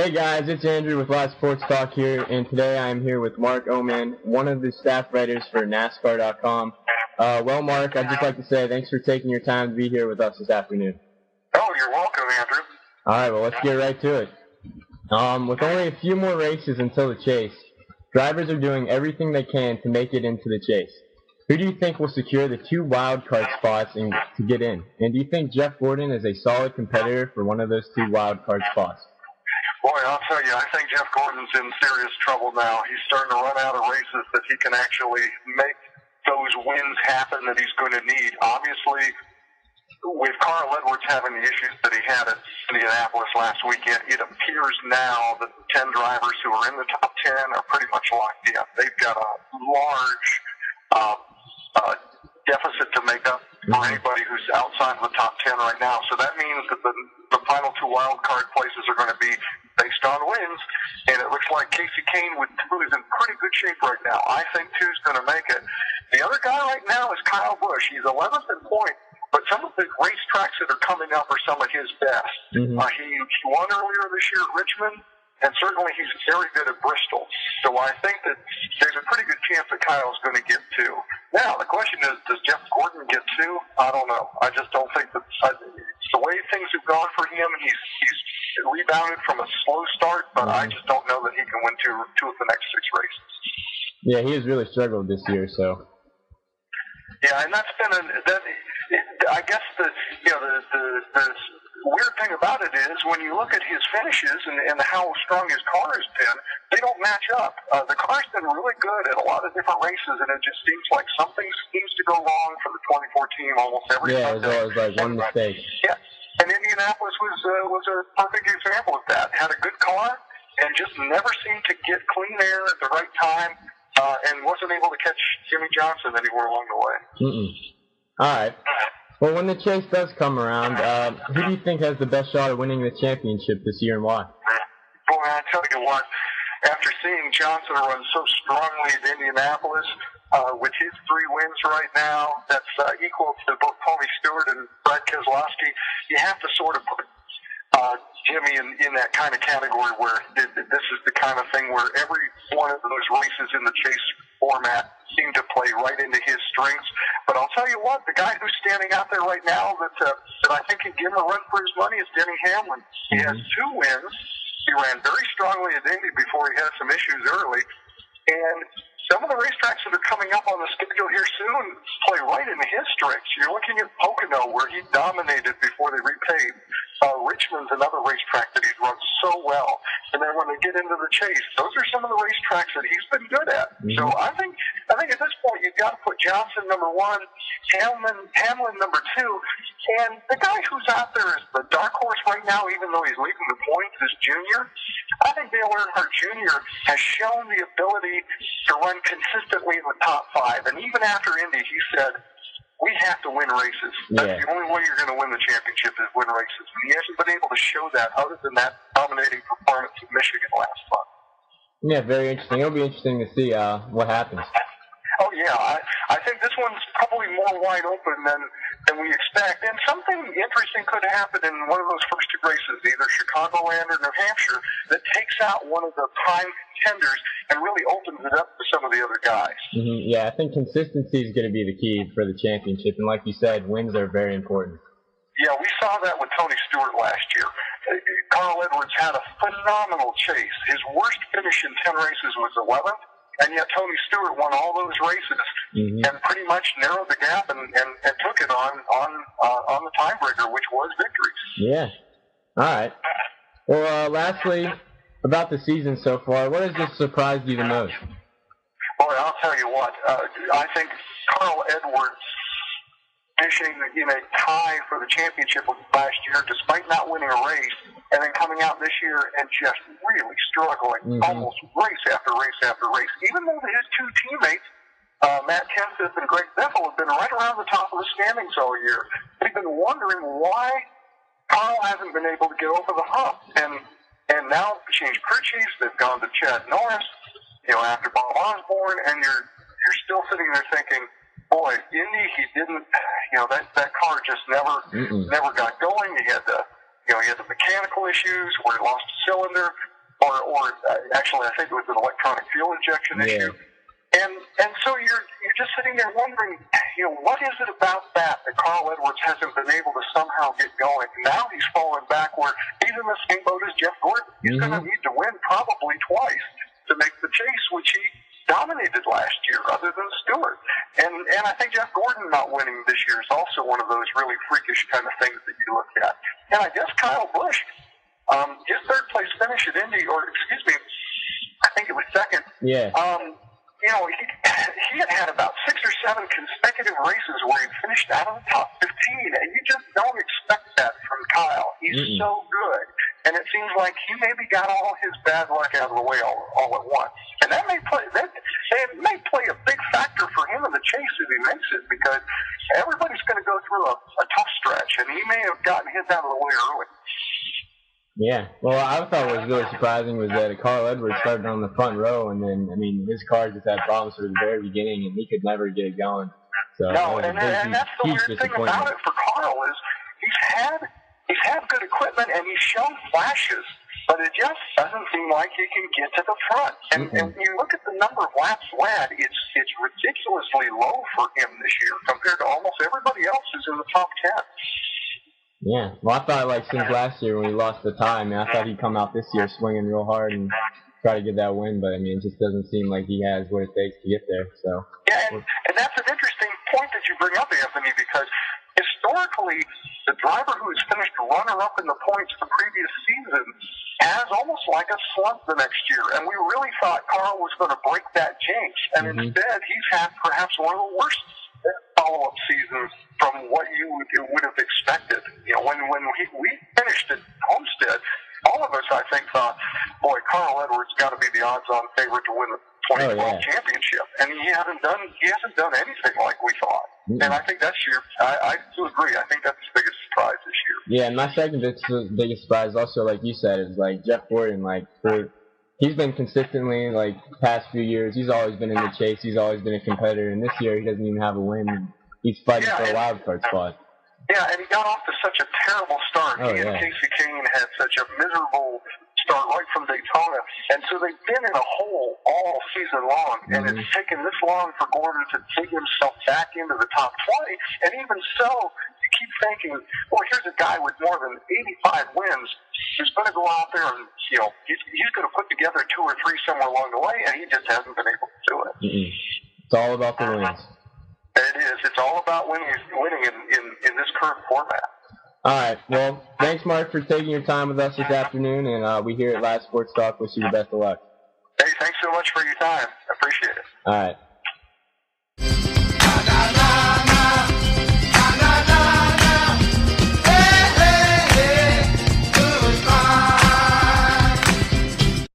Hey guys, it's Andrew with Live Sports Talk here, and today I'm here with Mark Aumann, one of the staff writers for NASCAR.com. Well, Mark, I'd just like to say thanks for taking your time to be here with us this afternoon. Oh, you're welcome, Andrew. All right, well, let's get right to it. With only a few more races until the chase, drivers are doing everything they can to make it into the chase. Who do you think will secure the 2 wild card spots to get in? And do you think Jeff Gordon is a solid competitor for one of those 2 wild card spots? Boy, I'll tell you, I think Jeff Gordon's in serious trouble now. He's starting to run out of races that he can actually make those wins happen that he's going to need. Obviously, with Carl Edwards having the issues that he had at Indianapolis last weekend, it appears now that the 10 drivers who are in the top 10 are pretty much locked in. They've got a large deficit to make up for anybody who's outside of the top 10 right now. So that means that the final 2 wild card places are going to be based on wins, and it looks like Casey Kane is in pretty good shape right now. I think 2's going to make it. The other guy right now is Kyle Busch. He's 11th in point, but some of the racetracks that are coming up are some of his best. He won earlier this year at Richmond, and certainly he's very good at Bristol. So I think that there's a pretty good chance that Kyle's going to get 2. Now, the question is, does Jeff Gordon get 2? I don't know. I just don't think that the way things have gone for him, he's rebounded from a slow start, but I just don't know that he can win 2 of the next 6 races. Yeah, he has really struggled this year, so. Yeah, and that's been I guess the weird thing about it is when you look at his finishes and how strong his car has been, they don't match up. The car's been really good at a lot of different races, and it just seems like something seems to go wrong for the 24 team almost every Sunday. Yeah, it was like one mistake. Yeah, and Indianapolis was a perfect example of that. Had a good car and just never seemed to get clean air at the right time, and wasn't able to catch Jimmy Johnson anywhere along the way. All right. Well, when the chase does come around, who do you think has the best shot of winning the championship this year and why? Boy, I tell you what, after seeing Johnson run so strongly at Indianapolis, with his 3 wins right now, that's equal to both Tony Stewart and Brad Keselowski, you have to sort of put Jimmy in that kind of category where this is the kind of thing where every one of those races in the chase format seem to play right into his strengths. But I'll tell you what, the guy who's standing out there right now that I think can give him a run for his money is Denny Hamlin. He has 2 wins. He ran very strongly at Indy before he had some issues early. And some of the racetracks that are coming up on the schedule here soon play right into his strengths. You're looking at Pocono, where he dominated before they repaved. Richmond's another racetrack that he's run so well. And then when they get into the chase, those are some of the racetracks that he's been good at. So I think at this point you've got to put Johnson number 1, Hamlin number 2, and the guy who's out there is the dark horse right now, even though he's leading the points, is Junior. I think Dale Earnhardt Jr. has shown the ability to run consistently in the top 5. And even after Indy, he said, we have to win races. That's the only way you're going to win the championship is win races. And he hasn't been able to show that other than that dominating performance in Michigan last month. Yeah, very interesting. It'll be interesting to see what happens. Oh, yeah. I think this one's probably more wide open than we expect. And something interesting could happen in one of those first 2 races, either Chicagoland or New Hampshire, that takes out one of the prime contenders and really opens it up to some of the other guys. Yeah, I think consistency is going to be the key for the championship. And like you said, wins are very important. Yeah, we saw that with Tony Stewart last year. Carl Edwards had a phenomenal chase. His worst finish in 10 races was 11th. And yet Tony Stewart won all those races and pretty much narrowed the gap and took it on the tiebreaker, which was victories. Yeah. All right. Well, lastly, about the season so far, what has just surprised you the most? Boy, I'll tell you what. I think Carl Edwards finishing in a tie for the championship last year, despite not winning a race, and then coming out this year and just really struggling almost race after race after race. Even though his 2 teammates, Matt Kenseth and Greg Biffle, have been right around the top of the standings all year. They've been wondering why Carl hasn't been able to get over the hump. And now they changed crew chiefs. They've gone to Chad Norris, after Bob Osborne, and you're still sitting there thinking, boy, Indy, he didn't, that car just never got going. He had the mechanical issues where he lost a cylinder. actually I think it was an electronic fuel injection issue. And so you're just sitting there wondering, what is it about that Carl Edwards hasn't been able to somehow get going? Now he's fallen backward. He's in the same boat as Jeff Gordon. He's going to need to win probably twice to make the chase, which he dominated last year, other than Stewart. And I think Jeff Gordon not winning this year is also one of those really freakish kind of things that you look at. And I guess Kyle Busch, his third place finish at Indy, or excuse me, I think it was second. Yeah. He had about 6 or 7 consecutive races where he finished out of the top 15, and you just don't expect that from Kyle. He's so good, and it seems like he maybe got all his bad luck out of the way all at once. And that may play a big factor for him in the chase if he makes it, because everybody's going to go through a tough stretch, and he may have gotten his out of the way early. Yeah, well, I thought what was really surprising was that Carl Edwards started on the front row, and then, his car just had problems from the very beginning, and he could never get it going. So no, and that's the weird thing about it for Carl is he's had good equipment, and he's shown flashes, but it just doesn't seem like he can get to the front. And you look at the number of laps led, it's ridiculously low for him this year compared to almost everybody else who's in the top 10. Yeah, well, I thought, since last year when he lost the time, I thought he'd come out this year swinging real hard and try to get that win, but, it just doesn't seem like he has what it takes to get there, so. Yeah, and that's an interesting point that you bring up, Anthony, because historically, the driver who has finished runner-up in the points the previous season has almost like a slump the next year, and we really thought Carl was going to break that jinx, and instead he's had perhaps one of the worst follow-up seasons from what you would have expected. When we finished at Homestead, all of us, I think, thought, boy, Carl Edwards got to be the odds-on favorite to win the 2012 championship, and he hasn't done anything like we thought. And I think that's I do agree. I think that's the biggest surprise this year. Yeah, and my second biggest surprise, also, like you said, is Jeff Gordon. He's been consistently, past few years, he's always been in the chase. He's always been a competitor. And this year, he doesn't even have a win. He's fighting for a wild card spot. Yeah, and he got off to such a terrible start. He and Casey Kane had such a miserable start right from Daytona. And so they've been in a hole all season long. And it's taken this long for Gordon to dig himself back into the top 20. And even so, you keep thinking, well, here's a guy with more than 85 wins who's going to go out there and, he's going to put together 2 or 3 somewhere along the way, and he just hasn't been able to do it. It's all about the wins. It is. It's all about winning in this current format. All right. Well, thanks, Mark, for taking your time with us this afternoon, and we here at Live Sports Talk wish you the best of luck. Hey, thanks so much for your time. I appreciate it. All right.